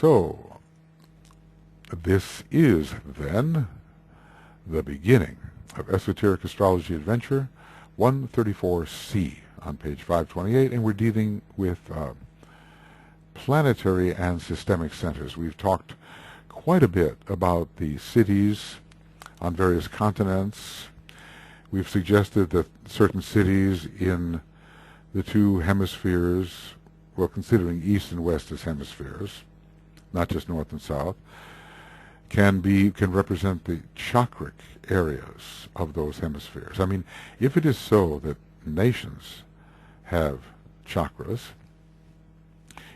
So, this is then the beginning of Esoteric Astrology Adventure 134C on page 528, and we're dealing with planetary and systemic centers. We've talked quite a bit about the cities on various continents. We've suggested that certain cities in the two hemispheres, well, considering east and west as hemispheres, not just north and south, can represent the chakric areas of those hemispheres. I mean, if it is so that nations have chakras,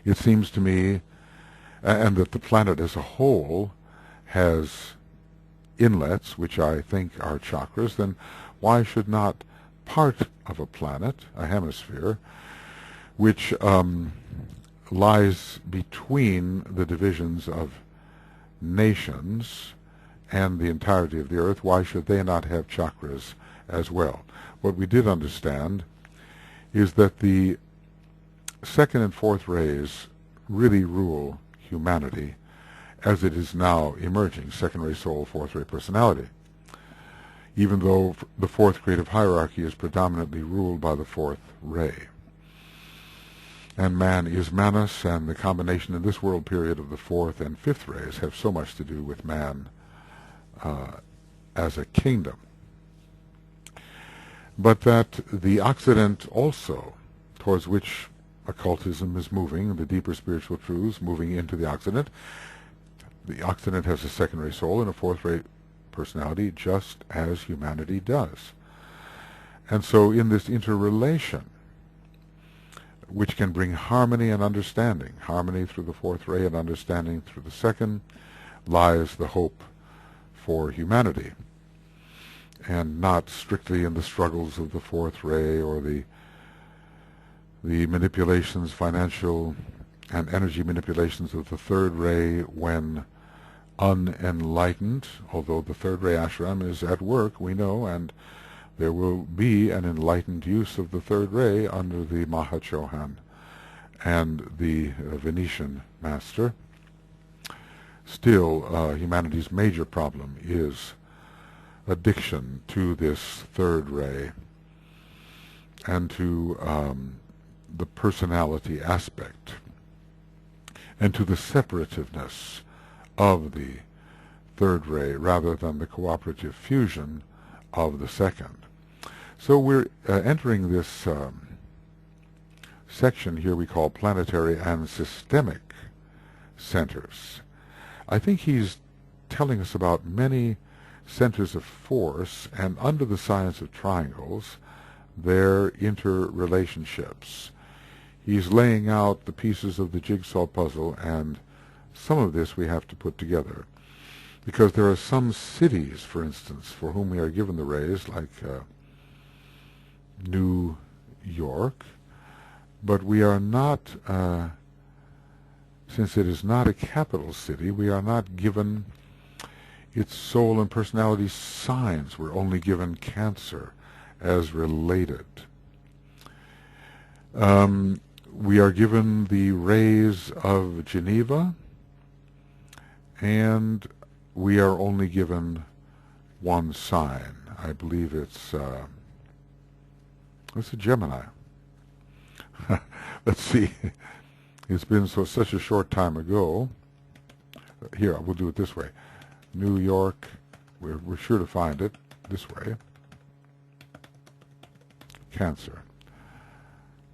it seems to me, and that the planet as a whole has inlets, which I think are chakras, then why should not part of a planet, a hemisphere, which lies between the divisions of nations and the entirety of the earth, why should they not have chakras as well? What we did understand is that the second and fourth rays really rule humanity as it is now emerging, second ray soul, fourth ray personality, even though the fourth grade of hierarchy is predominantly ruled by the fourth ray. And man is Manus, and the combination in this world period of the fourth and fifth rays have so much to do with man as a kingdom. But that the Occident also, towards which occultism is moving, the deeper spiritual truths moving into the Occident has a second ray soul and a fourth ray personality, just as humanity does. And so in this interrelation, which can bring harmony and understanding, harmony through the fourth ray and understanding through the second, lies the hope for humanity, and not strictly in the struggles of the fourth ray or the manipulations, financial and energy manipulations of the third ray when unenlightened, although the third ray ashram is at work, we know, and there will be an enlightened use of the third ray under the Mahachohan and the Venetian master. Still, humanity's major problem is addiction to this third ray and to the personality aspect and to the separativeness of the third ray rather than the cooperative fusion of the second. So we're entering this section here we call planetary and systemic centers. I think he's telling us about many centers of force, and under the science of triangles, their interrelationships. He's laying out the pieces of the jigsaw puzzle, and some of this we have to put together. Because there are some cities, for instance, for whom we are given the rays, like New York, but we are not, since it is not a capital city, we are not given its soul and personality signs. We're only given Cancer as related. We are given the rays of Geneva, and we are only given one sign. I believe it's a Gemini. Let's see. It's been such a short time ago. Here, we'll do it this way. New York, we're sure to find it this way. Cancer.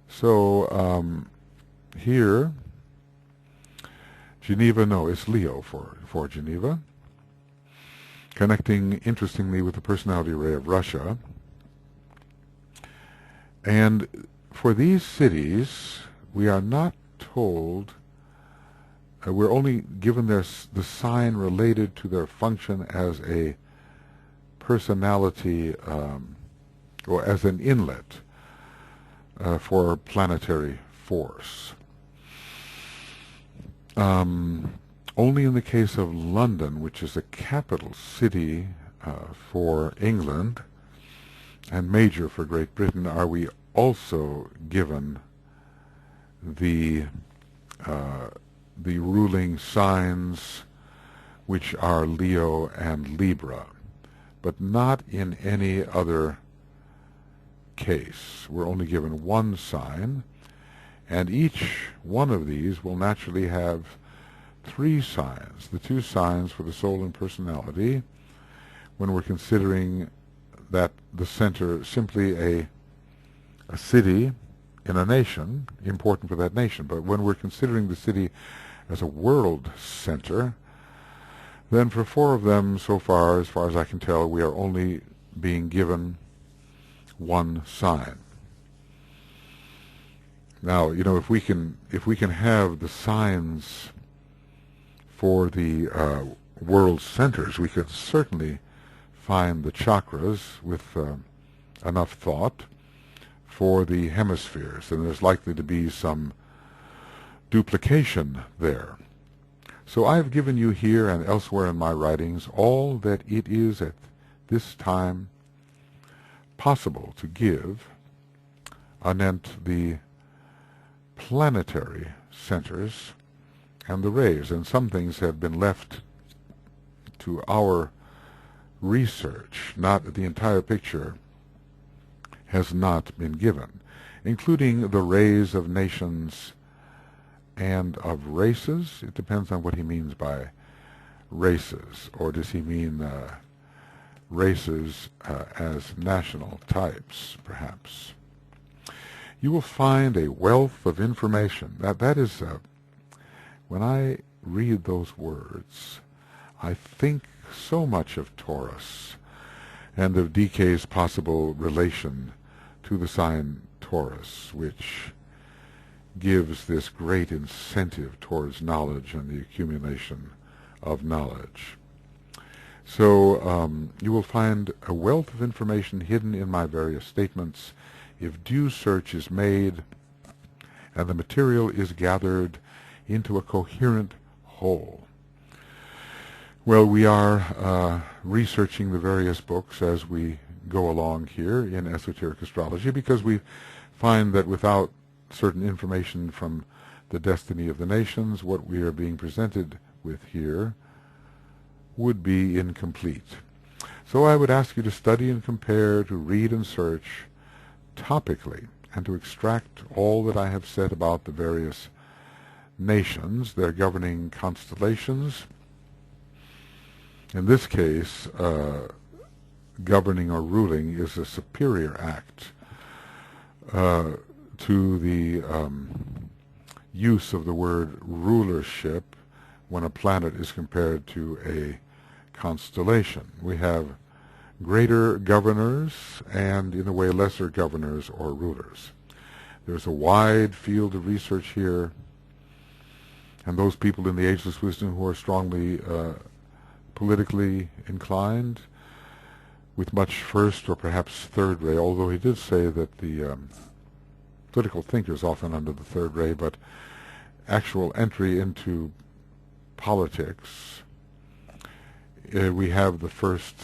So here, Geneva, no, it's Leo for Geneva. Connecting, interestingly, with the personality ray of Russia. And for these cities, we are not told, we're only given the sign related to their function as a personality, or as an inlet for planetary force. Only in the case of London, which is a capital city for England and major for Great Britain, are we also given the the ruling signs, which are Leo and Libra, but not in any other case. We're only given one sign, and each one of these will naturally have three signs, the two signs for the soul and personality, when we're considering that the center simply a city in a nation, important for that nation. But when we're considering the city as a world center, then for four of them so far as I can tell, we are only being given one sign. Now, if we can have the signs for the world centers, we could certainly find the chakras with enough thought for the hemispheres, and there's likely to be some duplication there. So I've given you here and elsewhere in my writings all that it is at this time possible to give anent the planetary centers and the rays, and some things have been left to our research. Not the entire picture has not been given, including the rays of nations and of races. It depends on what he means by races, or does he mean races as national types, perhaps. You will find a wealth of information. That is, when I read those words, I think so much of Taurus and of DK's possible relation to the sign Taurus, which gives this great incentive towards knowledge and the accumulation of knowledge. So you will find a wealth of information hidden in my various statements if due search is made and the material is gathered into a coherent whole. Well, we are researching the various books as we go along here in Esoteric Astrology, because we find that without certain information from the destiny of the nations, what we are being presented with here would be incomplete. So I would ask you to study and compare, to read and search topically, and to extract all that I have said about the various nations, their governing constellations. In this case, governing or ruling is a superior act to the use of the word rulership when a planet is compared to a constellation. We have greater governors and, in a way, lesser governors or rulers. There's a wide field of research here, and those people in the Ageless Wisdom who are strongly politically inclined, with much first or perhaps third ray, although he did say that the political thinkers often under the third ray, but actual entry into politics, we have the first,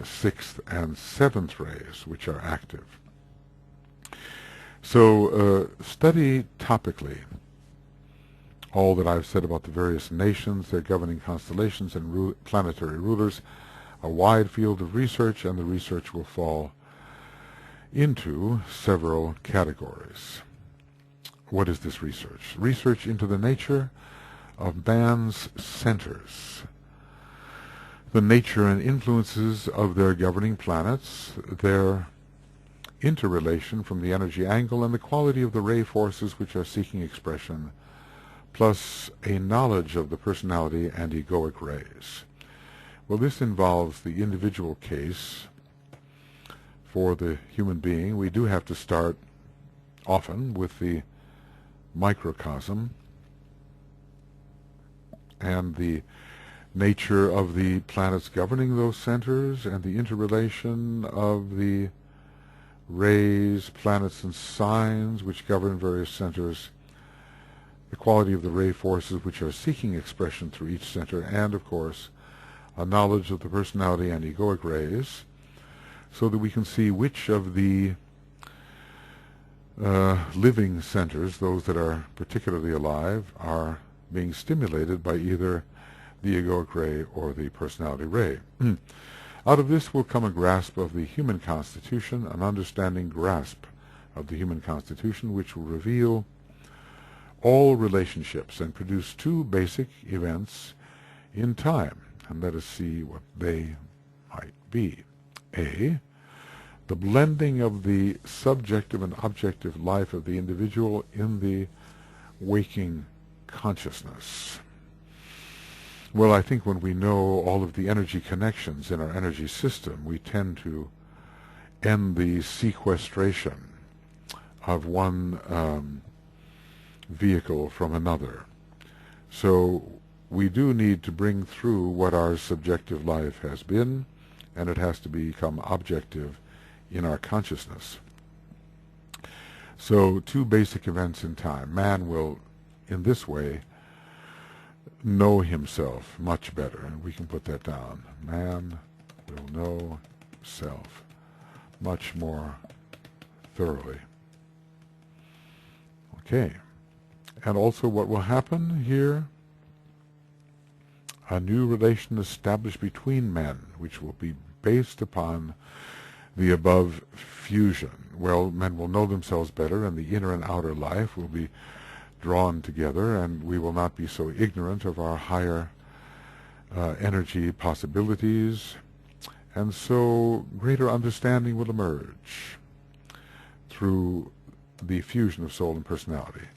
sixth, and seventh rays, which are active. So study topically all that I've said about the various nations, their governing constellations, and planetary rulers, a wide field of research, and the research will fall into several categories. What is this research? Research into the nature of man's centers, the nature and influences of their governing planets, their interrelation from the energy angle, and the quality of the ray forces which are seeking expression, plus a knowledge of the personality and egoic rays. Well, this involves the individual case for the human being. We do have to start often with the microcosm and the nature of the planets governing those centers, and the interrelation of the rays, planets, and signs which govern various centers, the quality of the ray forces which are seeking expression through each center, and, of course, a knowledge of the personality and egoic rays, so that we can see which of the living centers, those that are particularly alive, are being stimulated by either the egoic ray or the personality ray. Out of this will come a grasp of the human constitution, an understanding grasp of the human constitution, which will reveal all relationships and produce two basic events in time. And let us see what they might be. A, the blending of the subjective and objective life of the individual in the waking consciousness. Well, I think when we know all of the energy connections in our energy system, we tend to end the sequestration of one vehicle from another. So we do need to bring through what our subjective life has been, and it has to become objective in our consciousness. So two basic events in time. Man will, in this way, know himself much better, and we can put that down. Man will know self much more thoroughly. Okay. And also what will happen here? A new relation established between men, which will be based upon the above fusion. Well, men will know themselves better, and the inner and outer life will be drawn together, and we will not be so ignorant of our higher energy possibilities, and so greater understanding will emerge through the fusion of soul and personality.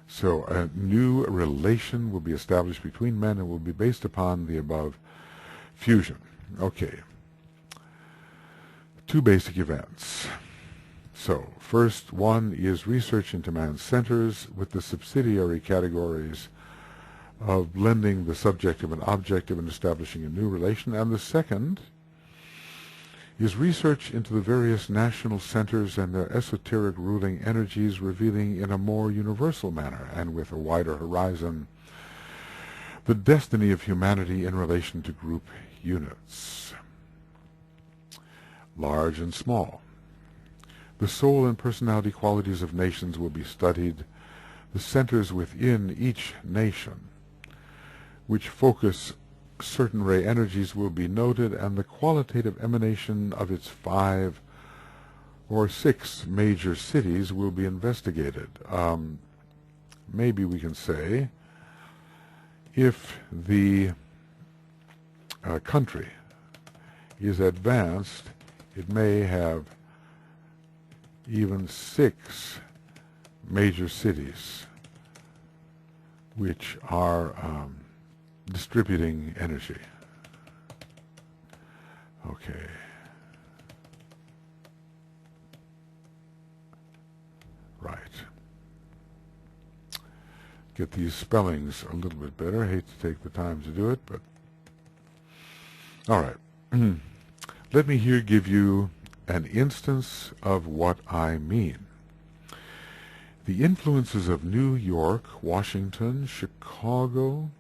So a new relation will be established between men and will be based upon the above fusion. Okay. Two basic events. So, first one is research into man's centers with the subsidiary categories of blending the subjective and objective and establishing a new relation. And the second is research into the various national centers and their esoteric ruling energies, revealing in a more universal manner and with a wider horizon the destiny of humanity in relation to group units, large and small. The soul and personality qualities of nations will be studied, the centers within each nation, which focus certain ray energies, will be noted, and the qualitative emanation of its 5 or 6 major cities will be investigated. Maybe we can say, if the country is advanced, it may have even 6 major cities which are distributing energy. Okay. Right. Get these spellings a little bit better. I hate to take the time to do it, but all right. Let me here give you an instance of what I mean. The influences of New York, Washington, Chicago,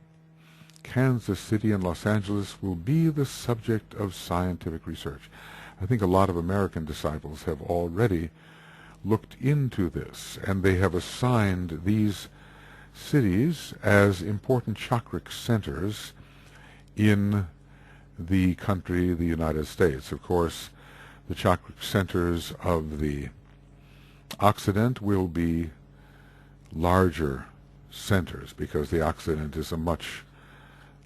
Kansas City, and Los Angeles will be the subject of scientific research. I think a lot of American disciples have already looked into this, and they have assigned these cities as important chakric centers in the country, the United States. Of course, the chakric centers of the Occident will be larger centers, because the Occident is a much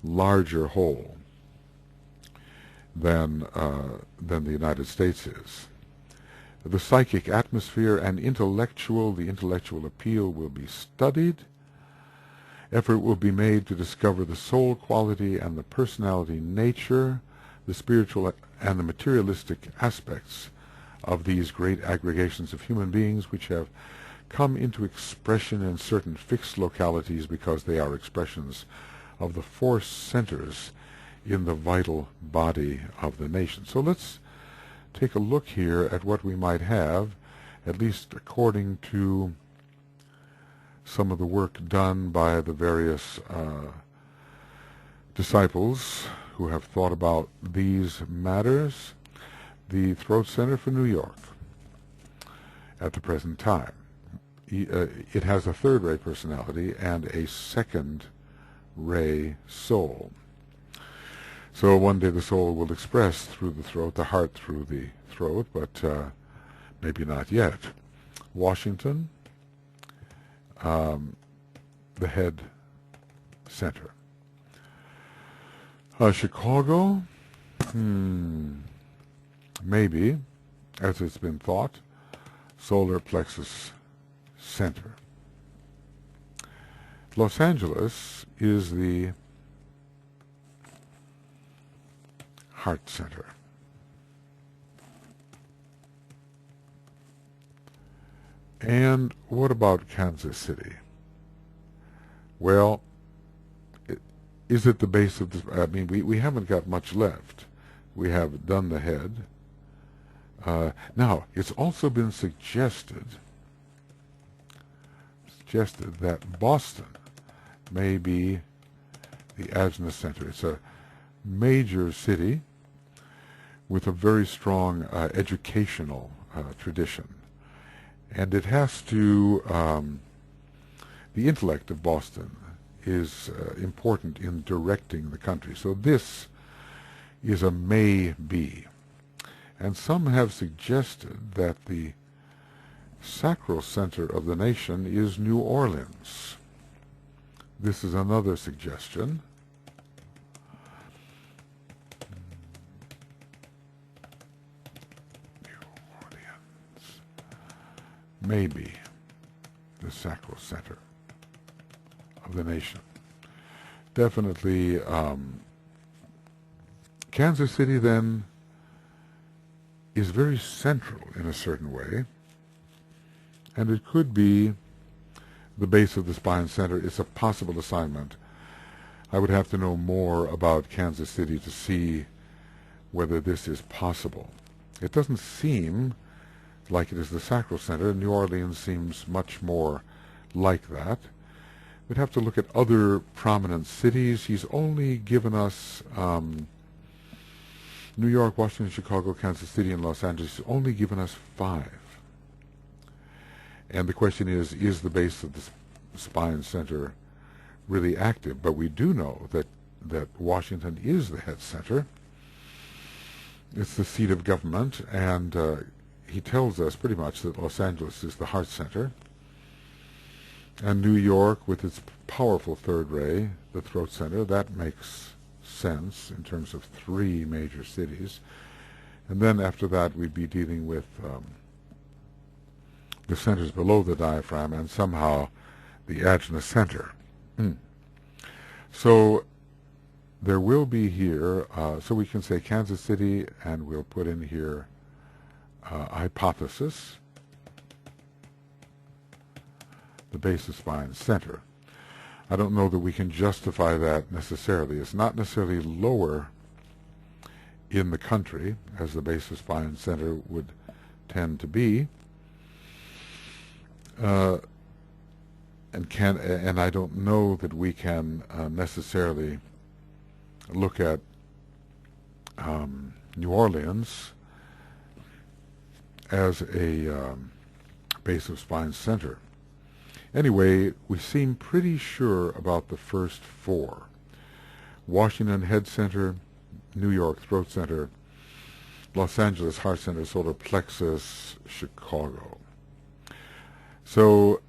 larger whole than the United States is. The psychic atmosphere and the intellectual appeal will be studied. Effort will be made to discover the soul quality and the personality nature, the spiritual and the materialistic aspects of these great aggregations of human beings, which have come into expression in certain fixed localities because they are expressions of the force centers in the vital body of the nation. So let's take a look here at what we might have, at least according to some of the work done by the various disciples who have thought about these matters. the throat center for New York at the present time. It has a third-ray personality and a second-ray soul. So one day the soul will express through the throat, the heart through the throat, but maybe not yet. Washington, the head center. Chicago, maybe, as it's been thought, solar plexus center. Los Angeles is the heart center. And what about Kansas City? Well, is it the base of the... I mean, we haven't got much left. We have done the head. Now, it's also been suggested that Boston may be the Ajna Center. It's a major city with a very strong educational tradition. And it has to... the intellect of Boston is important in directing the country. So this is a maybe. And some have suggested that the sacral center of the nation is New Orleans. This is another suggestion. New Orleans. Maybe the sacral center of the nation. Definitely, Kansas City then is very central in a certain way, and it could be the base of the spine center. It's a possible assignment. I would have to know more about Kansas City to see whether this is possible. It doesn't seem like it is the sacral center. New Orleans seems much more like that. We'd have to look at other prominent cities. He's only given us New York, Washington, Chicago, Kansas City, and Los Angeles. He's only given us 5. And the question is the base of the spine center really active? But we do know that Washington is the head center. It's the seat of government, and he tells us pretty much that Los Angeles is the heart center. And New York, with its powerful third ray, the throat center, that makes sense in terms of 3 major cities. And then after that, we'd be dealing with the centers below the diaphragm and somehow the Ajna center. So there will be here, so we can say Kansas City, and we'll put in here hypothesis, the base of spine center. I don't know that we can justify that necessarily. It's not necessarily lower in the country, as the base of spine center would tend to be. And I don't know that we can necessarily look at New Orleans as a base of spine center. Anyway, we seem pretty sure about the first 4. Washington head center, New York throat center, Los Angeles heart center, solar plexus, Chicago. So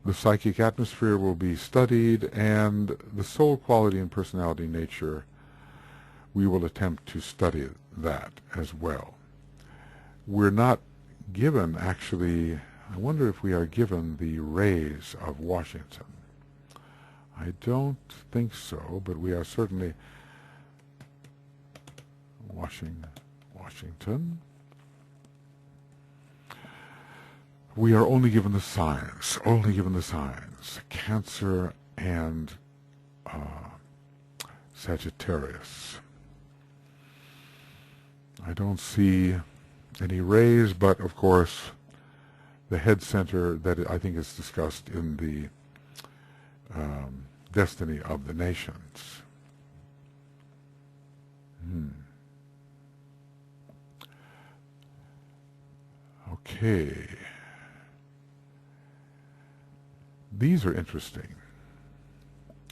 the psychic atmosphere will be studied, and the soul quality and personality nature, we will attempt to study that as well. We're not given, actually, I wonder if we are given the rays of Washington. I don't think so, but we are certainly Washington. We are only given the signs, Cancer and Sagittarius. I don't see any rays, but of course the head center that I think is discussed in the Destiny of the Nations. Okay. These are interesting.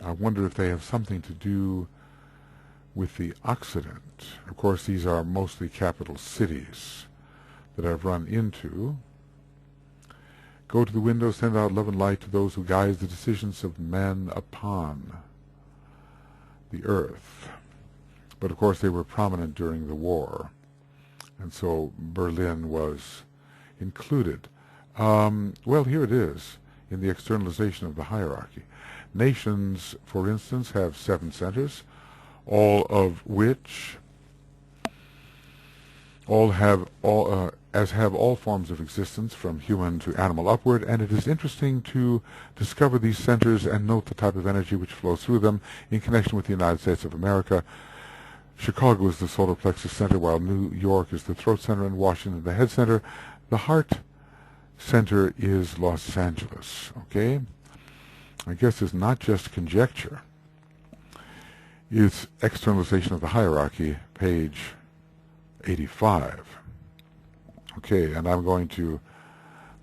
I wonder if they have something to do with the Occident. Of course, these are mostly capital cities that I've run into. Go to the window, send out love and light to those who guide the decisions of men upon the earth. But of course they were prominent during the war, and so Berlin was included. Well, here it is, in the externalization of the hierarchy. Nations, for instance, have 7 centers, all of which have all forms of existence from human to animal upward, and it is interesting to discover these centers and note the type of energy which flows through them in connection with the United States of America. Chicago is the solar plexus center, while New York is the throat center, and Washington the head center. The heart center is Los Angeles. Okay? I guess it's not just conjecture. It's externalization of the hierarchy, page 85. Okay, and I'm going to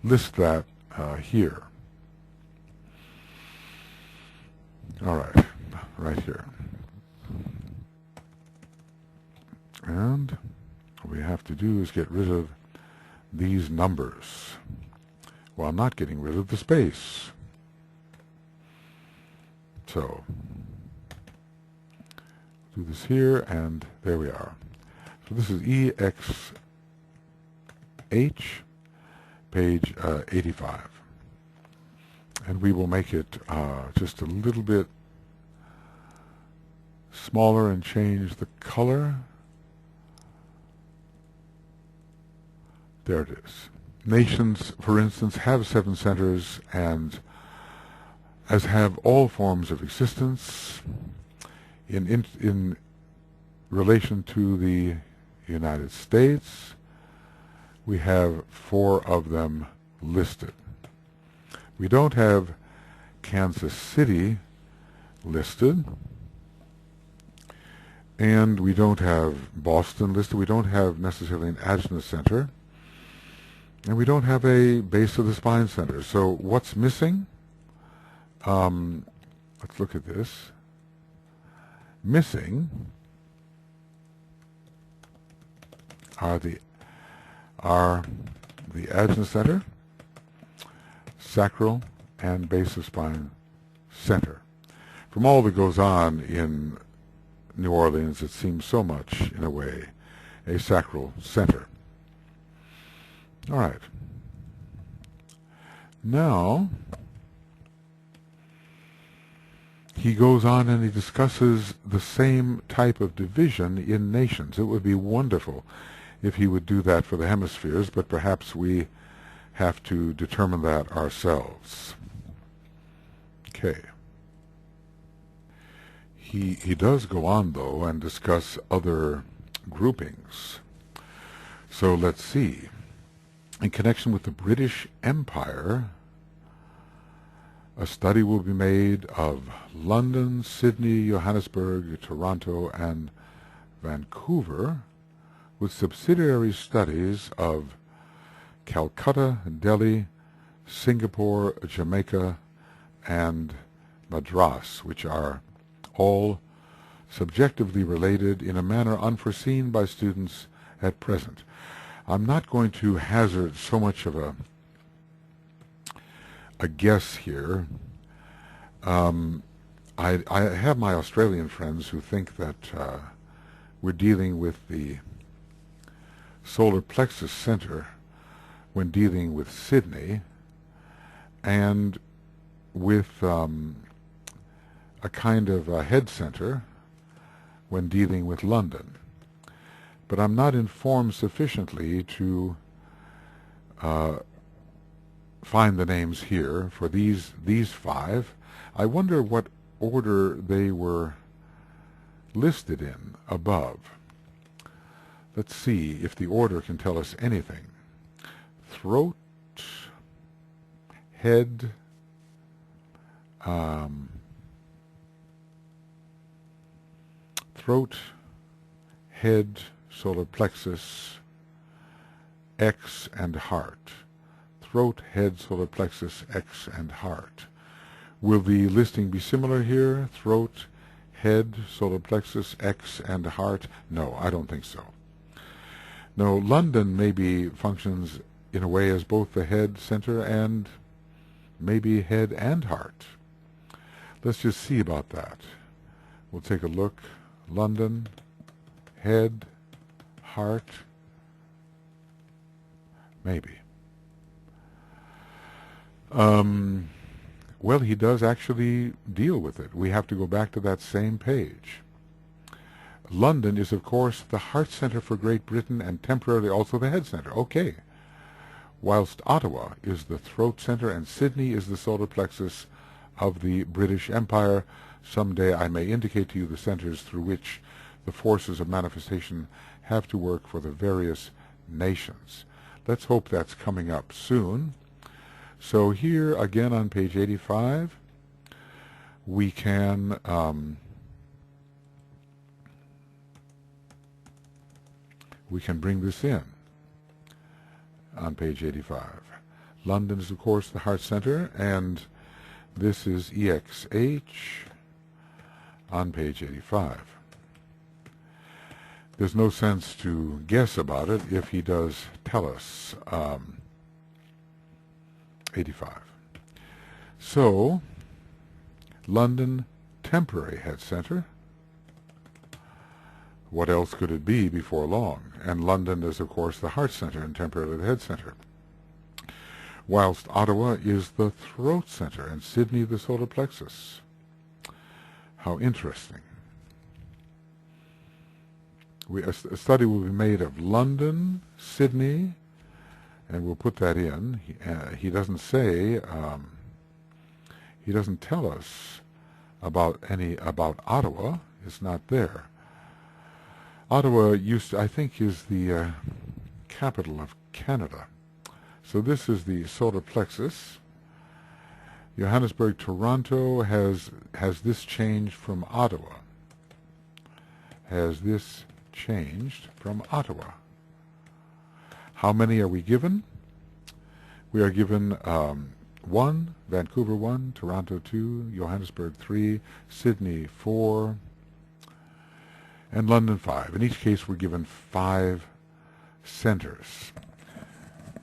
list that here. All right, right here. And what we have to do is get rid of these numbers while not getting rid of the space. So, do this here, and there we are. So this is EXH, page 85. And we will make it just a little bit smaller and change the color. There it is. Nations, for instance, have 7 centers, and as have all forms of existence in relation to the United States. We have 4 of them listed. We don't have Kansas City listed, and we don't have Boston listed. We don't have necessarily an Ajna Center, and we don't have a base of the spine center. So what's missing? Let's look at this. Missing are the Ajna Center, sacral, and base of spine center. From all that goes on in New Orleans, it seems so much, in a way, a sacral center. All right. Now, he goes on and he discusses the same type of division in nations. It would be wonderful if he would do that for the hemispheres, but perhaps we have to determine that ourselves. Okay. He does go on, though, and discuss other groupings. So let's see. In connection with the British Empire, a study will be made of London, Sydney, Johannesburg, Toronto, and Vancouver, with subsidiary studies of Calcutta, Delhi, Singapore, Jamaica, and Madras, which are all subjectively related in a manner unforeseen by students at present. I'm not going to hazard so much of a guess here. I have my Australian friends who think that we're dealing with the solar plexus center when dealing with Sydney, and with a kind of a head center when dealing with London. But I'm not informed sufficiently to find the names here for these 5. I wonder what order they were listed in above. Let's see if the order can tell us anything. Throat, head, throat, head, solar plexus, X, and heart. Throat, head, solar plexus, X, and heart. Will the listing be similar here? Throat, head, solar plexus, X, and heart? No, I don't think so. No, London maybe functions in a way as both the head center and maybe head and heart. Let's just see about that. We'll take a look. London, head, heart, maybe. Well, he does actually deal with it. We have to go back to that same page. London is, of course, the heart center for Great Britain and temporarily also the head center. Okay. Whilst Ottawa is the throat center and Sydney is the solar plexus of the British Empire. Someday I may indicate to you the centers through which the forces of manifestation have to work for the various nations. Let's hope that's coming up soon. So here again on page 85, we can bring this in on page 85. London is, of course, the heart center, and this is EXH on page 85. There's no sense to guess about it if he does tell us 85. So, London, temporary head center. What else could it be before long? And London is, of course, the heart center and temporarily the head center. Whilst Ottawa is the throat center and Sydney the solar plexus. How interesting. A study will be made of London, Sydney, and we'll put that in. He doesn't say, he doesn't tell us about Ottawa. It's not there. Ottawa I think, is the capital of Canada. So this is the solar plexus. Johannesburg, Toronto has this changed from Ottawa. Has this changed from Ottawa? How many are we given? We are given 1, Vancouver 1, Toronto 2, Johannesburg 3, Sydney 4, and London 5. In each case, we're given 5 centers.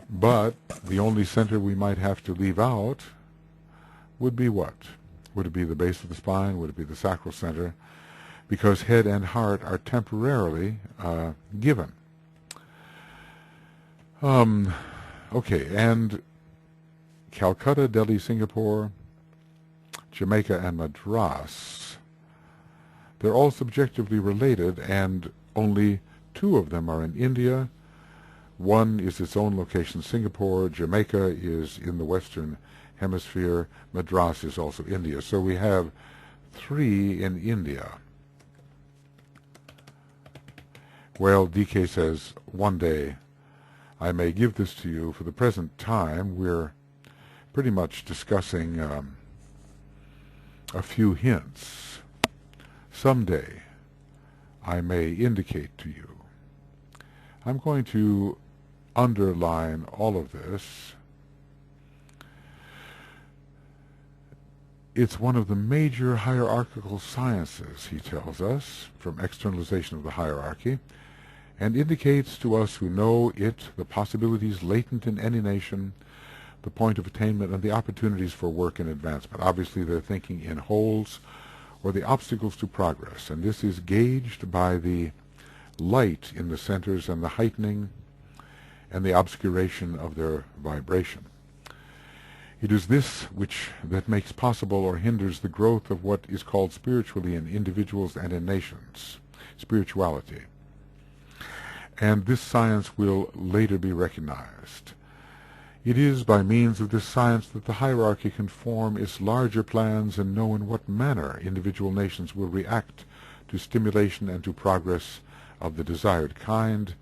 But the only center we might have to leave out would be what? Would it be the base of the spine? Would it be the sacral center? Because head and heart are temporarily given. Okay, and Calcutta, Delhi, Singapore, Jamaica, and Madras, they're all subjectively related, and only 2 of them are in India. One is its own location, Singapore. Jamaica is in the Western Hemisphere. Madras is also India. So we have 3 in India. Well, DK says, one day I may give this to you. For the present time, we're pretty much discussing a few hints. Someday I may indicate to you. I'm going to underline all of this. It's one of the major hierarchical sciences, he tells us, from externalization of the hierarchy, and indicates to us who know it the possibilities latent in any nation, the point of attainment, and the opportunities for work and advancement. Obviously, they're thinking in wholes or the obstacles to progress, and this is gauged by the light in the centers and the heightening and the obscuration of their vibration. It is this that makes possible or hinders the growth of what is called spiritually in individuals and in nations, spirituality. And this science will later be recognized. It is by means of this science that the hierarchy can form its larger plans and know in what manner individual nations will react to stimulation and to progress of the desired kind.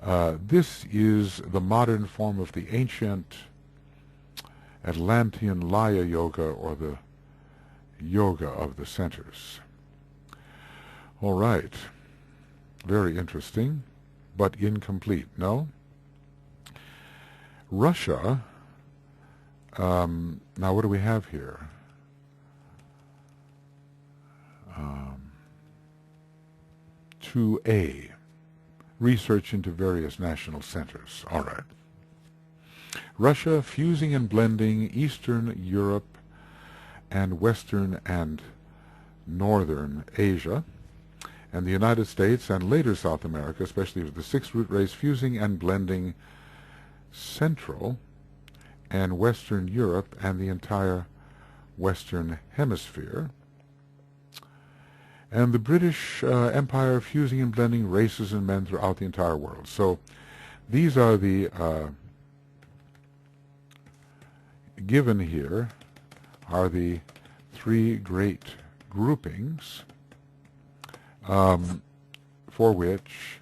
This is the modern form of the ancient Atlantean Laya Yoga, or the Yoga of the Centers. All right. Very interesting, but incomplete, no? Russia, now what do we have here? 2A, research into various national centers. All right. Russia, fusing and blending Eastern Europe and Western and Northern Asia, and the United States and later South America, especially with the sixth root race, fusing and blending Central and Western Europe and the entire Western Hemisphere, and the British Empire fusing and blending races and men throughout the entire world. So these are the given here are the three great groupings for which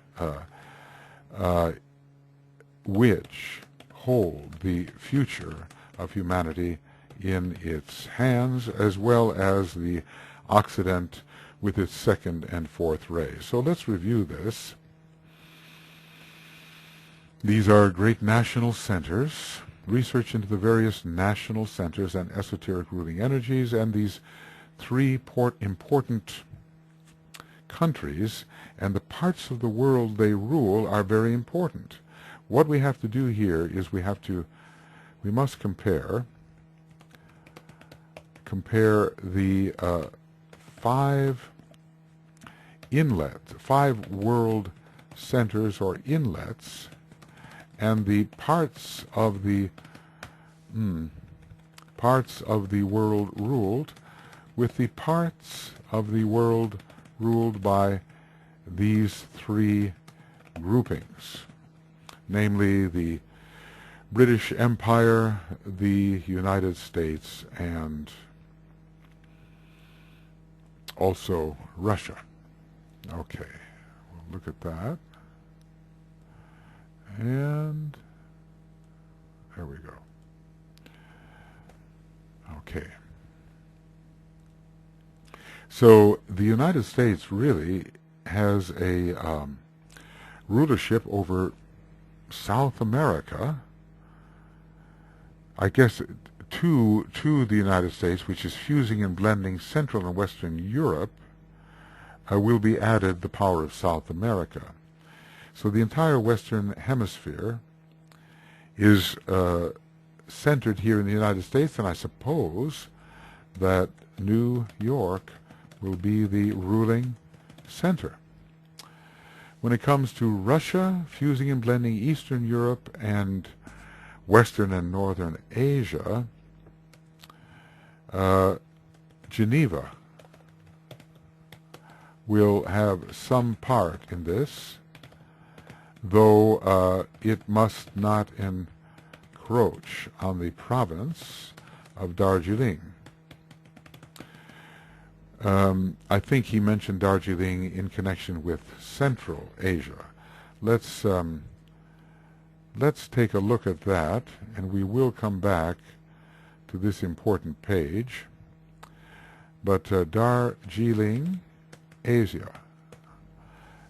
hold the future of humanity in its hands, as well as the Occident with its second and fourth rays. So let's review this. These are great national centers, research into the various national centers and esoteric ruling energies, and these three important countries and the parts of the world they rule are very important. What we have to do here is we must compare the five world centers or inlets, and the parts of the world ruled with the parts of the world ruled by these three groupings, namely the British Empire, the United States, and also Russia. Okay, we'll look at that. And there we go. Okay. So the United States really has a rulership over South America, I guess, to the United States, which is fusing and blending Central and Western Europe, will be added the power of South America. So the entire Western Hemisphere is centered here in the United States, and I suppose that New York will be the ruling center. When it comes to Russia, fusing and blending Eastern Europe and Western and Northern Asia, Geneva will have some part in this, though it must not encroach on the province of Darjeeling. I think he mentioned Darjeeling in connection with Central Asia. Let's take a look at that, and we will come back to this important page. But Darjeeling, Asia,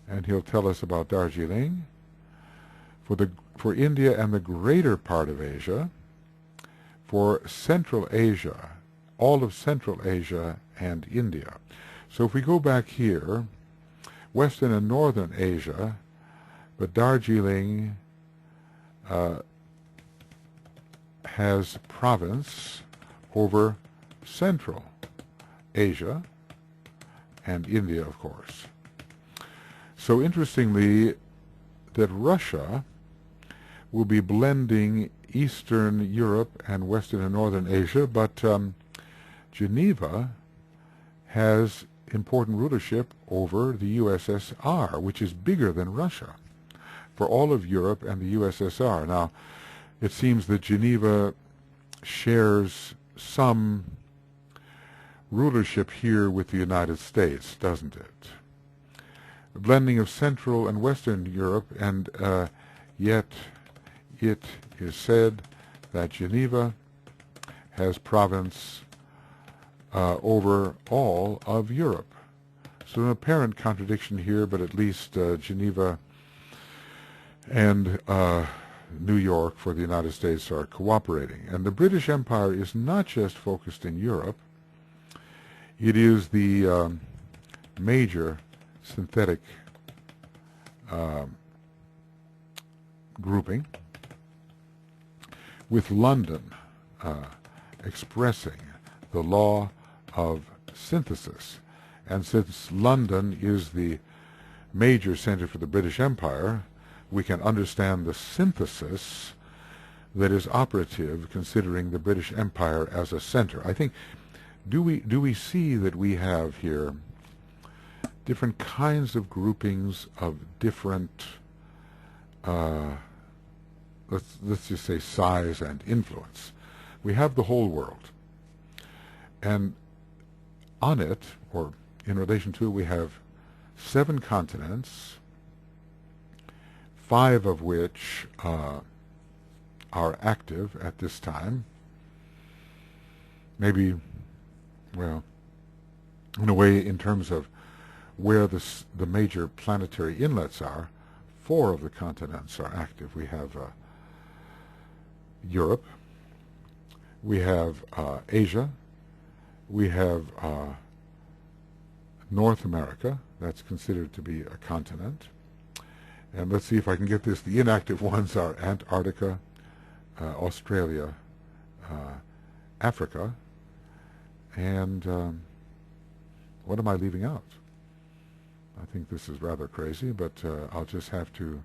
and he'll tell us about Darjeeling. For India and the greater part of Asia, for Central Asia, all of Central Asia and India. So if we go back here, Western and Northern Asia, but Darjeeling has province over Central Asia and India, of course. So interestingly, that Russia will be blending Eastern Europe and Western and Northern Asia, but Geneva has important rulership over the USSR, which is bigger than Russia, for all of Europe and the USSR. Now, it seems that Geneva shares some rulership here with the United States, doesn't it? A blending of Central and Western Europe, and yet it is said that Geneva has province over all of Europe. So an apparent contradiction here, but at least Geneva and New York for the United States are cooperating. And the British Empire is not just focused in Europe. It is the major synthetic grouping, with London expressing the law of synthesis. And since London is the major center for the British Empire, we can understand the synthesis that is operative considering the British Empire as a center. I think, do we see that we have here different kinds of groupings of different, let's just say, size and influence. We have the whole world, and on it, or in relation to it, we have 7 continents, 5 of which are active at this time. Maybe, well, in a way, in terms of where the major planetary inlets are, 4 of the continents are active. We have Europe, we have Asia, we have North America. That's considered to be a continent. And let's see if I can get this. The inactive ones are Antarctica, Australia, Africa, and what am I leaving out? I think this is rather crazy, but I'll just have to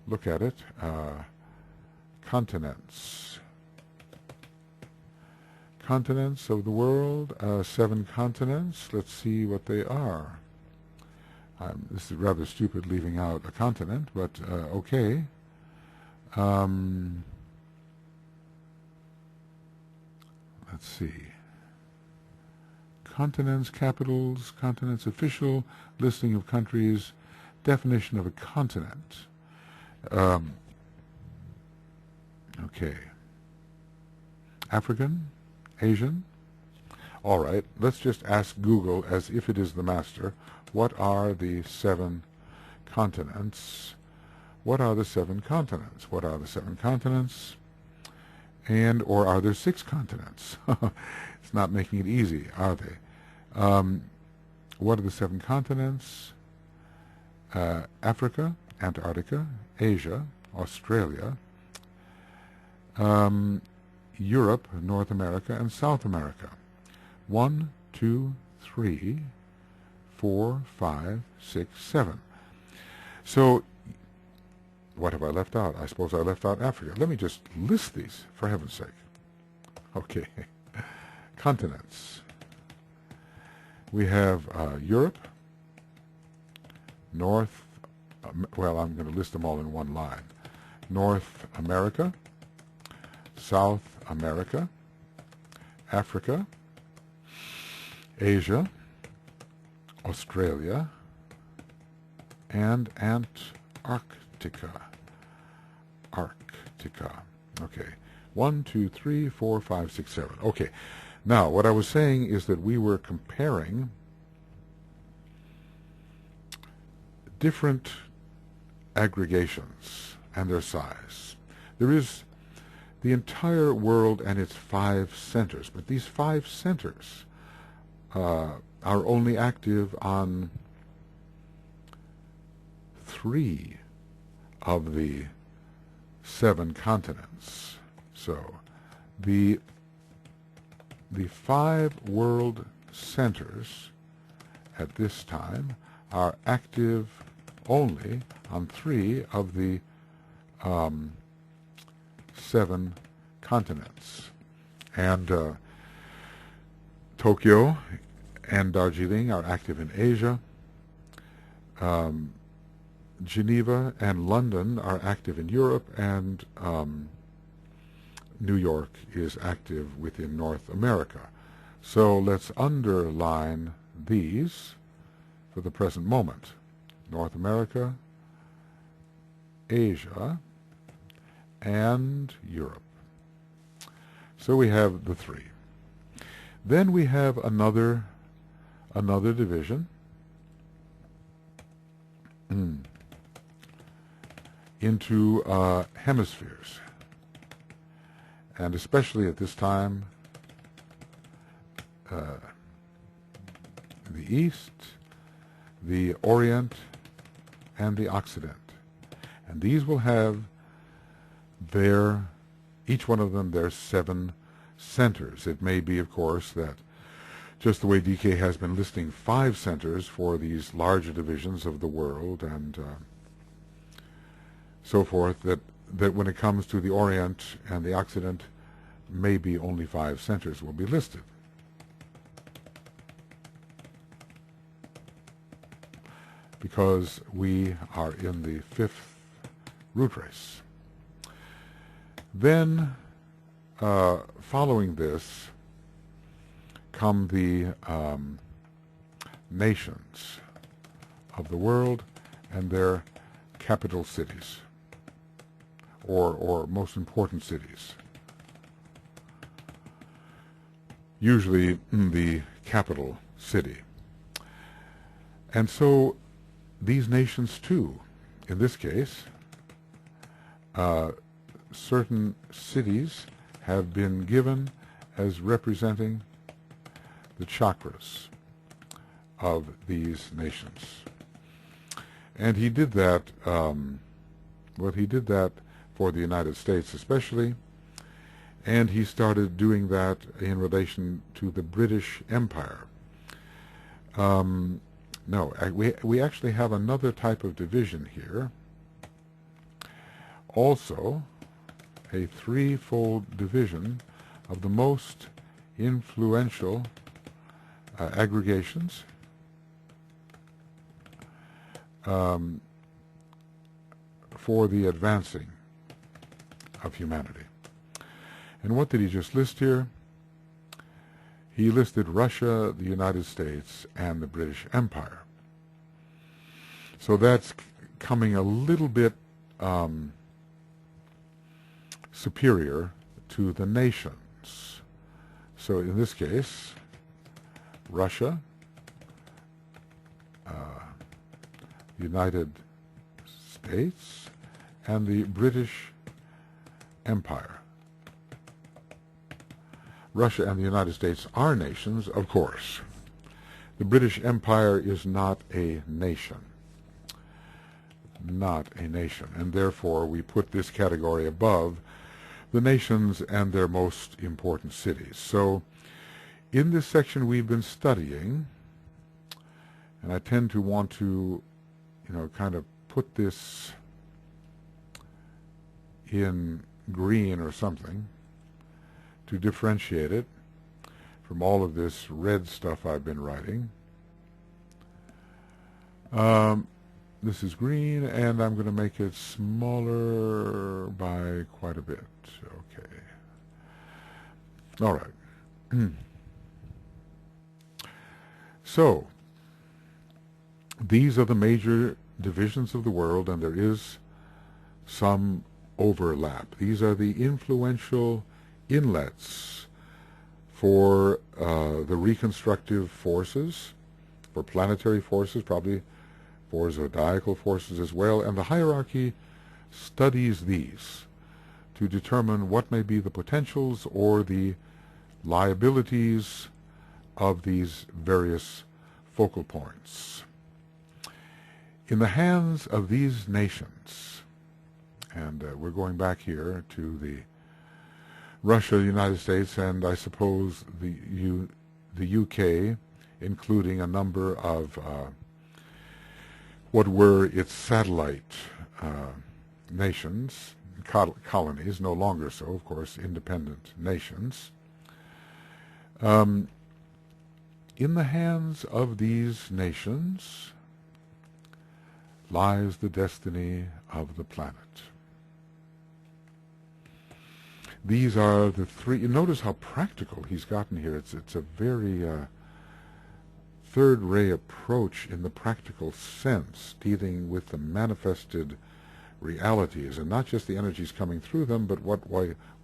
look at it. Continents. Continents of the world, 7 continents. Let's see what they are. This is rather stupid leaving out a continent, but okay. Let's see. Continents, capitals, continents, official listing of countries, definition of a continent. Okay. African, Asian. All right, let's just ask Google, as if it is the master, what are the 7 continents? What are the 7 continents? What are the 7 continents? And, or are there 6 continents? It's not making it easy, are they? What are the 7 continents? Africa, Antarctica, Asia, Australia, Europe, North America, and South America. 1, 2, 3, 4, 5, 6, 7. So, what have I left out? I suppose I left out Africa. Let me just list these, for heaven's sake. Okay. Continents. We have Europe, North, well, I'm going to list them all in one line. North America, South America, Africa, Asia, Australia, and Antarctica. Arctica. Okay. 1, 2, 3, 4, 5, 6, 7. Okay. Now, what I was saying is that we were comparing different aggregations and their size. There is the entire world and its 5 centers, but these 5 centers are only active on 3 of the 7 continents. So the 5 world centers at this time are active only on 3 of the 7 continents. And Tokyo and Darjeeling are active in Asia. Geneva and London are active in Europe, and New York is active within North America. So let's underline these for the present moment. North America, Asia, and Europe. So we have the 3. Then we have another division. into hemispheres. And especially at this time, the East, the Orient, and the Occident. And these will have each one of them, their 7 centers. It may be, of course, that just the way DK has been listing 5 centers for these larger divisions of the world and so forth, that when it comes to the Orient and the Occident, maybe only 5 centers will be listed. Because we are in the 5th root race. Then, following this, come the nations of the world and their capital cities, or most important cities. Usually the capital city. And so these nations too, in this case, certain cities have been given as representing the chakras of these nations. And he did that, he did that for the United States especially, and he started doing that in relation to the British Empire. No, we actually have another type of division here. Also, a 3-fold division of the most influential aggregations for the advancing of humanity. And what did he just list here? He listed Russia, the United States, and the British Empire. So that's coming a little bit superior to the nations. So in this case, Russia, the United States, and the British Empire. Russia and the United States are nations, of course. The British Empire is not a nation. Not a nation. And therefore we put this category above the nations and their most important cities. So in this section we've been studying, and I tend to want to, kind of put this in green or something to differentiate it from all of this red stuff I've been writing. This is green, and I'm going to make it smaller by quite a bit. Okay. All right. So, these are the major divisions of the world, and there is some overlap. These are the influential inlets for the reconstructive forces, for planetary forces, probably for zodiacal forces as well, and the hierarchy studies these to determine what may be the potentials or the liabilities of these various focal points. In the hands of these nations, and we're going back here to the Russia, the United States, and I suppose the UK, including a number of what were its satellite nations, colonies, no longer so, of course, independent nations. In the hands of these nations lies the destiny of the planet. These are the 3. You notice how practical he's gotten here. It's a very third-ray approach in the practical sense, dealing with the manifested realities, and not just the energies coming through them, but what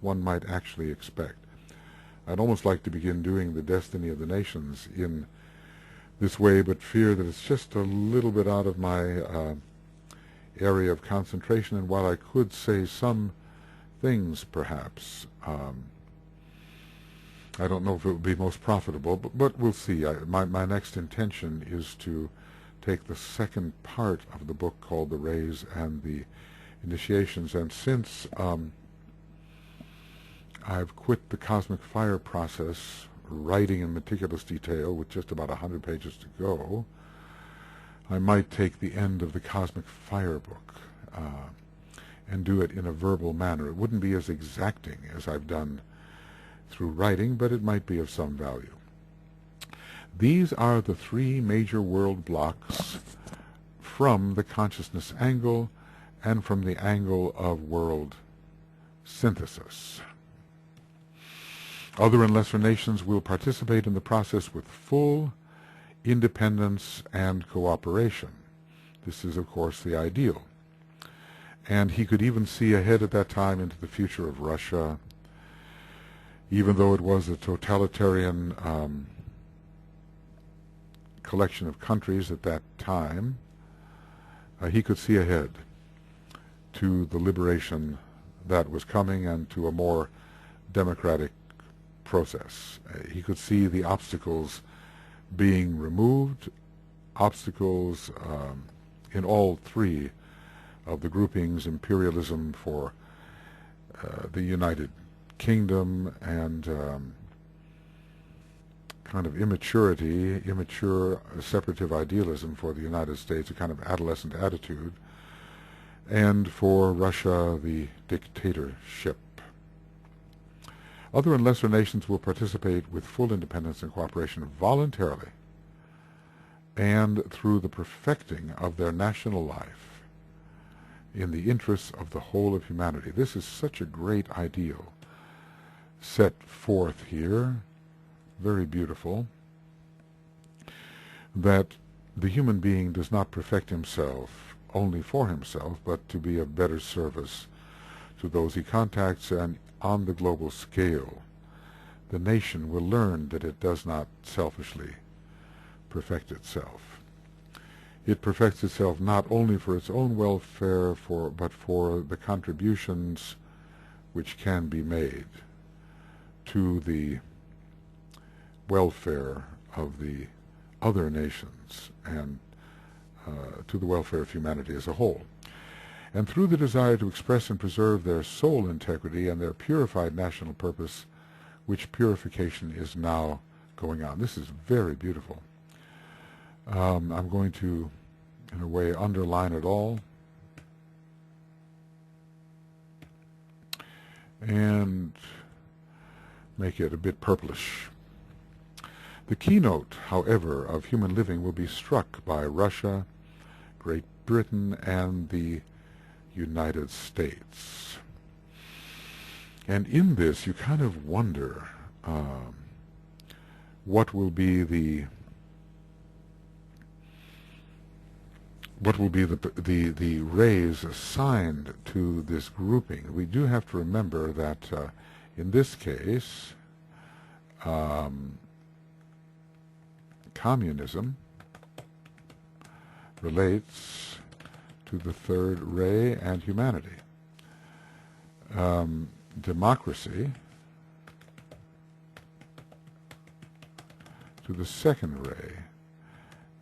one might actually expect. I'd almost like to begin doing the destiny of the nations in this way, but fear that it's just a little bit out of my area of concentration, and while I could say some things perhaps, I don't know if it would be most profitable, but we'll see. My next intention is to take the second part of the book called The Rays and the Initiations, and since I've quit the cosmic fire process, writing in meticulous detail with just about 100 pages to go, I might take the end of the cosmic fire book and do it in a verbal manner. It wouldn't be as exacting as I've done through writing, but it might be of some value. These are the three major world blocks from the consciousness angle and from the angle of world synthesis. Other and lesser nations will participate in the process with full independence and cooperation. This is, of course, the ideal. And he could even see ahead at that time into the future of Russia, even though it was a totalitarian collection of countries at that time. He could see ahead to the liberation that was coming and to a more democratic process. He could see the obstacles being removed, obstacles in all three of the groupings: imperialism for the United Kingdom, and kind of immature separative idealism for the United States, a kind of adolescent attitude, and for Russia, the dictatorship. Other and lesser nations will participate with full independence and cooperation voluntarily and through the perfecting of their national life in the interests of the whole of humanity. This is such a great ideal set forth here, very beautiful, that the human being does not perfect himself only for himself, but to be of better service to those he contacts, and on the global scale, the nation will learn that it does not selfishly perfect itself. It perfects itself not only for its own welfare, but for the contributions which can be made to the welfare of the other nations and to the welfare of humanity as a whole. And through the desire to express and preserve their soul integrity and their purified national purpose, which purification is now going on. This is very beautiful. I'm going to, in a way, underline it all and make it a bit purplish. The keynote, however, of human living will be struck by Russia, Great Britain, and the United States. And in this, you kind of wonder what will be the rays assigned to this grouping. We do have to remember that in this case, communism relates to the third ray and humanity. Democracy to the second ray,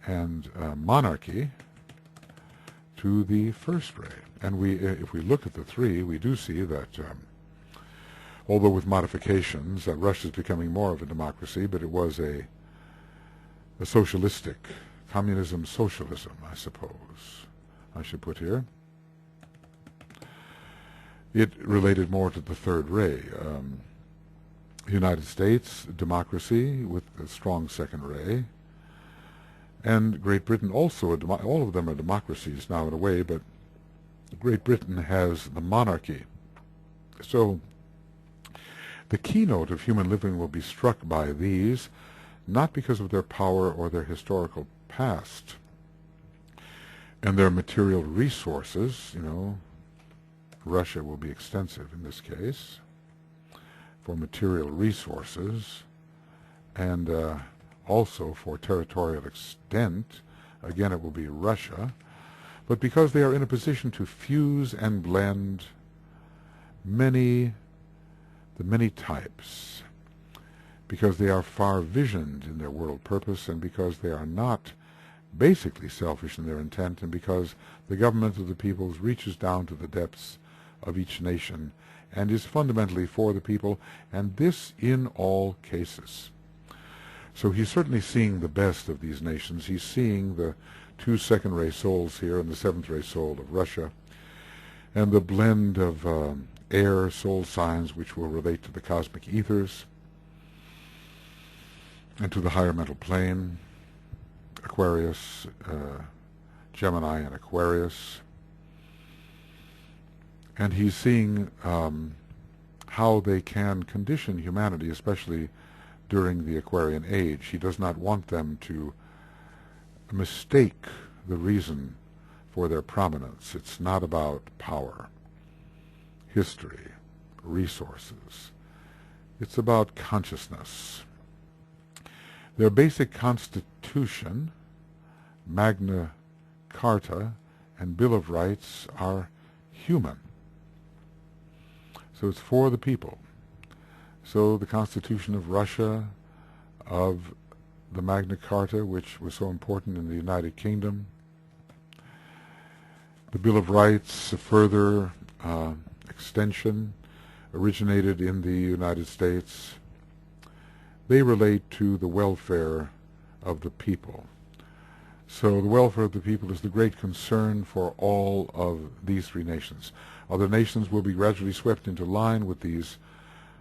and monarchy to the first ray. And if we look at the three, we do see that, although with modifications, Russia is becoming more of a democracy, but it was a socialistic, communism-socialism, I suppose I should put here. It related more to the third ray. United States, democracy with a strong second ray, and Great Britain also, all of them are democracies now in a way, but Great Britain has the monarchy. So the keynote of human living will be struck by these, not because of their power or their historical past and their material resources. Russia will be extensive in this case for material resources, and also for territorial extent. Again, it will be Russia, but because they are in a position to fuse and blend the many types, because they are far-visioned in their world purpose, and because they are not basically selfish in their intent, and because the government of the peoples reaches down to the depths of each nation and is fundamentally for the people, and this in all cases. So he's certainly seeing the best of these nations. He's seeing the two second-ray souls here and the seventh-ray soul of Russia, and the blend of air soul signs which will relate to the cosmic ethers and to the higher mental plane, Aquarius, Gemini and Aquarius. And he's seeing how they can condition humanity, especially during the Aquarian age. He does not want them to mistake the reason for their prominence. It's not about power, history, resources. It's about consciousness. Their basic constitution, Magna Carta, and Bill of Rights are human. So it's for the people. So the Constitution of Russia, of the Magna Carta, which was so important in the United Kingdom, the Bill of Rights, a further extension, originated in the United States. They relate to the welfare of the people. So the welfare of the people is the great concern for all of these three nations. Other nations will be gradually swept into line with these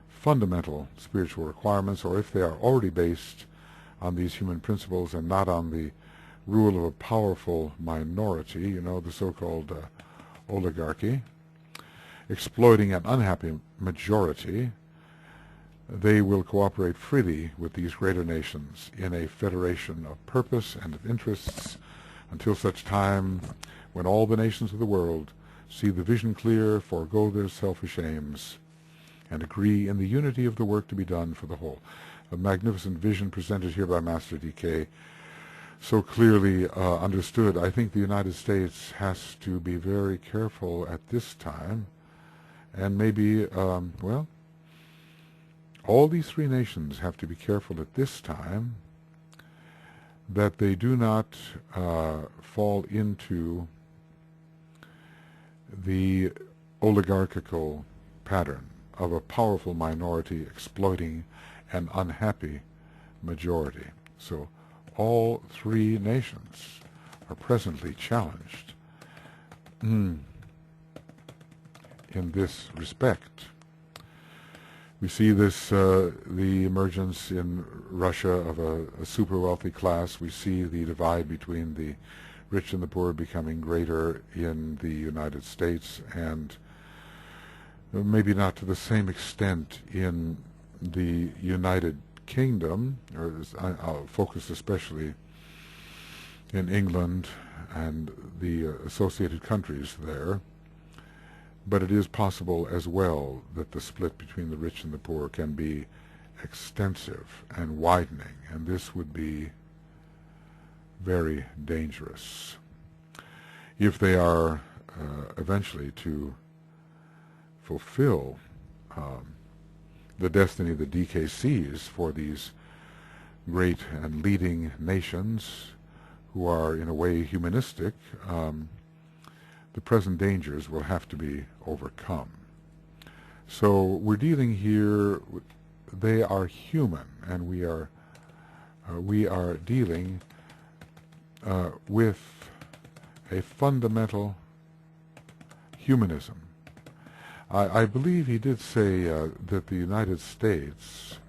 fundamental spiritual requirements, or if they are already based on these human principles and not on the rule of a powerful minority, the so-called oligarchy, exploiting an unhappy majority, they will cooperate freely with these greater nations in a federation of purpose and of interests until such time when all the nations of the world see the vision clear, forego their selfish aims, and agree in the unity of the work to be done for the whole. A magnificent vision presented here by Master D.K., so clearly understood. I think the United States has to be very careful at this time, and maybe, all these three nations have to be careful at this time that they do not fall into the oligarchical pattern of a powerful minority exploiting an unhappy majority. So all three nations are presently challenged in this respect. We see this, the emergence in Russia of a super wealthy class. We see the divide between the rich and the poor becoming greater in the United States, and maybe not to the same extent in the United Kingdom, or I'll focus especially in England and the associated countries there. But it is possible as well that the split between the rich and the poor can be extensive and widening, and this would be very dangerous if they are eventually to fulfill the destiny the DK sees for these great and leading nations who are in a way humanistic. The present dangers will have to be overcome. So we're dealing here, they are human, and we are dealing with a fundamental humanism. I believe he did say that the United States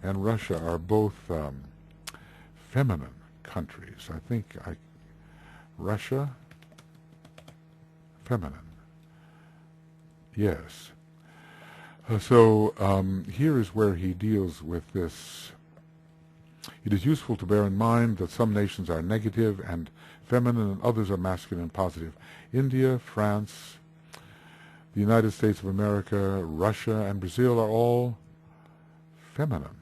and Russia are both feminine countries. I think Russia, feminine. Yes. So here is where he deals with this. It is useful to bear in mind that some nations are negative and feminine and others are masculine and positive. India, France, the United States of America, Russia, and Brazil are all feminine.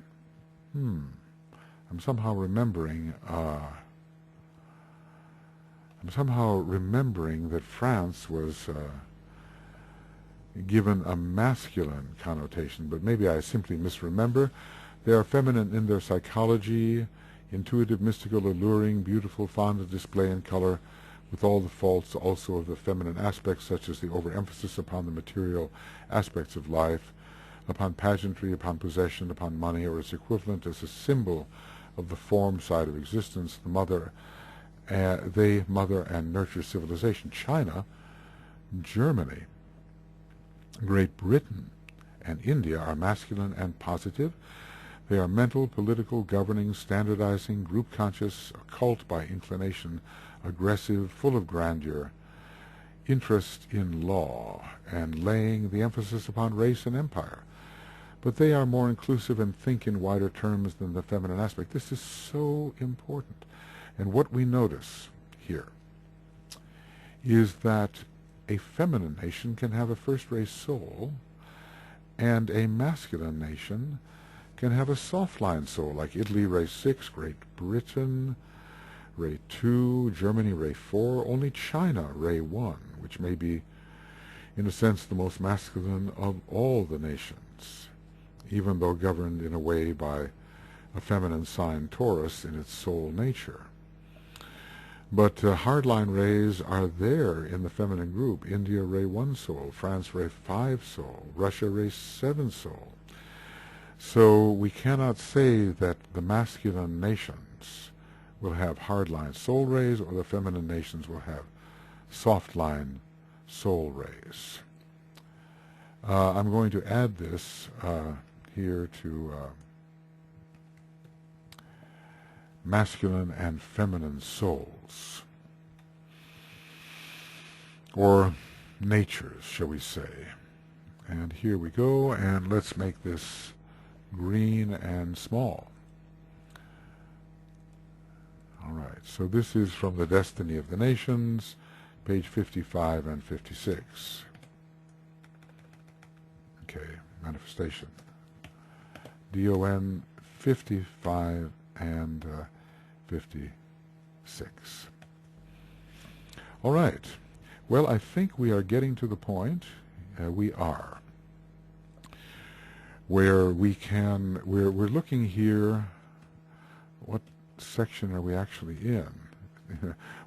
I'm somehow remembering I'm somehow remembering that France was given a masculine connotation, but maybe I simply misremember. They are feminine in their psychology, intuitive, mystical, alluring, beautiful, fond of display and color, with all the faults also of the feminine aspects, such as the overemphasis upon the material aspects of life, upon pageantry, upon possession, upon money, or its equivalent as a symbol of the form side of existence. The mother, they mother and nurture civilization. China, Germany, Great Britain, and India are masculine and positive. They are mental, political, governing, standardizing, group conscious, occult by inclination, aggressive, full of grandeur, interest in law, and laying the emphasis upon race and empire. But they are more inclusive and think in wider terms than the feminine aspect. This is so important. And what we notice here is that a feminine nation can have a first-rate soul, and a masculine nation can have a soft-line soul, like Italy, race 6, Great Britain, ray 2, Germany, ray 4, only China, ray 1, which may be, in a sense, the most masculine of all the nations, even though governed in a way by a feminine sign, Taurus, in its soul nature. But hardline rays are there in the feminine group. India, ray 1 soul, France, ray 5 soul, Russia, ray 7 soul. So we cannot say that the masculine nations will have hardline soul rays, or the feminine nations will have softline soul rays. I'm going to add this here to masculine and feminine souls, or natures, shall we say. And here we go, and let's make this green and small. All right, so this is from The Destiny of the Nations, page 55 and 56. Okay, manifestation. DON 55 and 56. All right. Well, I think we are getting to the point, we are, where we can, we're looking here, what section are we actually in?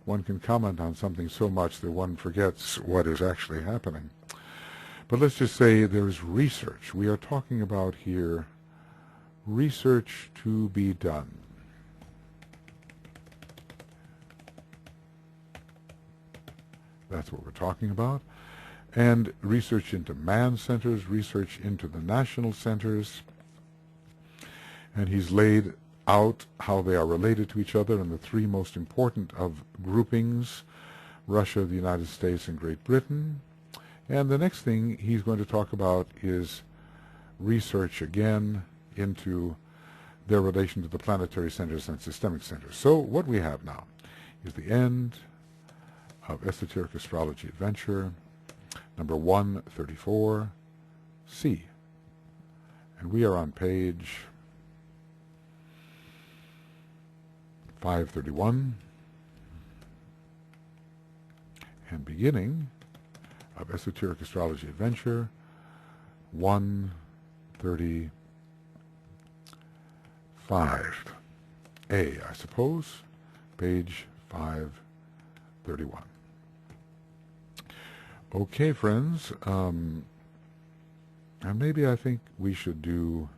One can comment on something so much that one forgets what is actually happening. But let's just say there's research. We are talking about here research to be done. That's what we're talking about. And research into man centers, research into the national centers. And he's laid out how they are related to each other, and the three most important of groupings, Russia, the United States, and Great Britain. And the next thing he's going to talk about is research again into their relation to the planetary centers and systemic centers. So what we have now is the end of Esoteric Astrology Adventure, number 134, C. And we are on page 531, and beginning of Esoteric Astrology Adventure, 135. A, I suppose, page 531. Okay, friends, and maybe I think we should do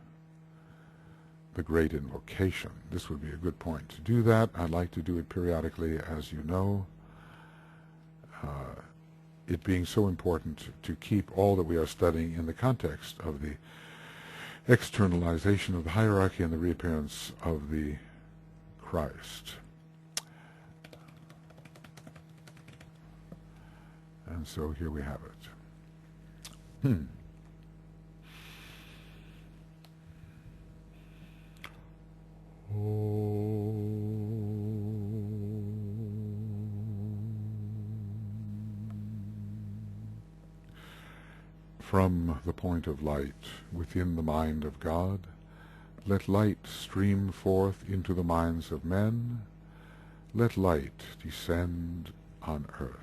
the Great Invocation. This would be a good point to do that. I'd like to do it periodically, as you know, it being so important to keep all that we are studying in the context of the externalization of the hierarchy and the reappearance of the Christ. And so here we have it. From the point of light within the mind of God, let light stream forth into the minds of men. Let light descend on earth.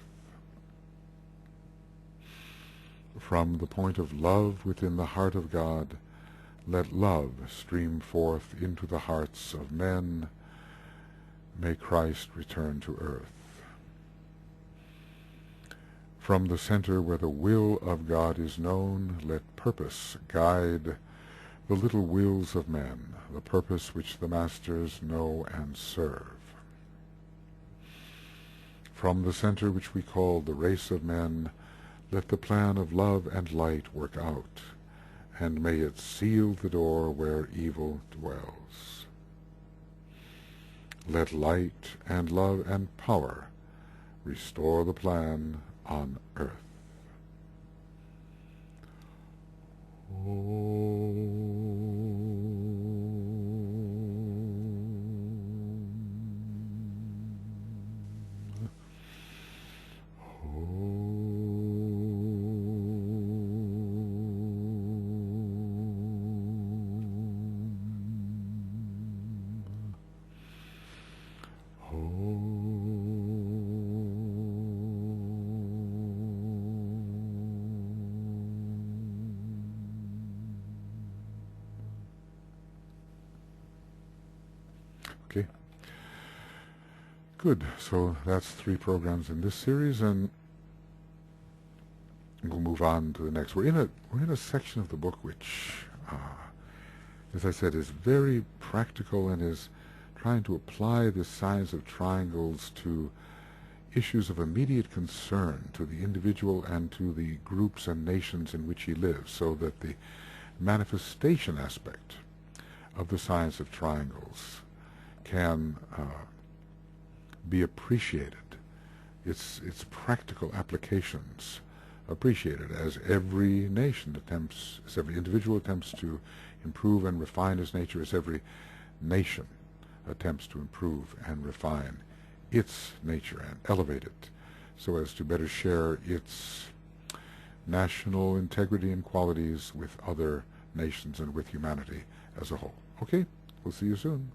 From the point of love within the heart of God, let love stream forth into the hearts of men. May Christ return to earth. From the center where the will of God is known, let purpose guide the little wills of men, the purpose which the masters know and serve. From the center which we call the race of men, let the plan of love and light work out, and may it seal the door where evil dwells. Let light and love and power restore the plan on earth. Okay. Good. So that's 3 programs in this series, and we'll move on to the next. We're in a section of the book which, as I said, is very practical and is trying to apply the science of triangles to issues of immediate concern to the individual and to the groups and nations in which he lives, so that the manifestation aspect of the science of triangles can be appreciated, its practical applications appreciated, as every nation attempts, as every individual attempts to improve and refine his nature, as every nation attempts to improve and refine its nature and elevate it so as to better share its national integrity and qualities with other nations and with humanity as a whole. Okay, we'll see you soon.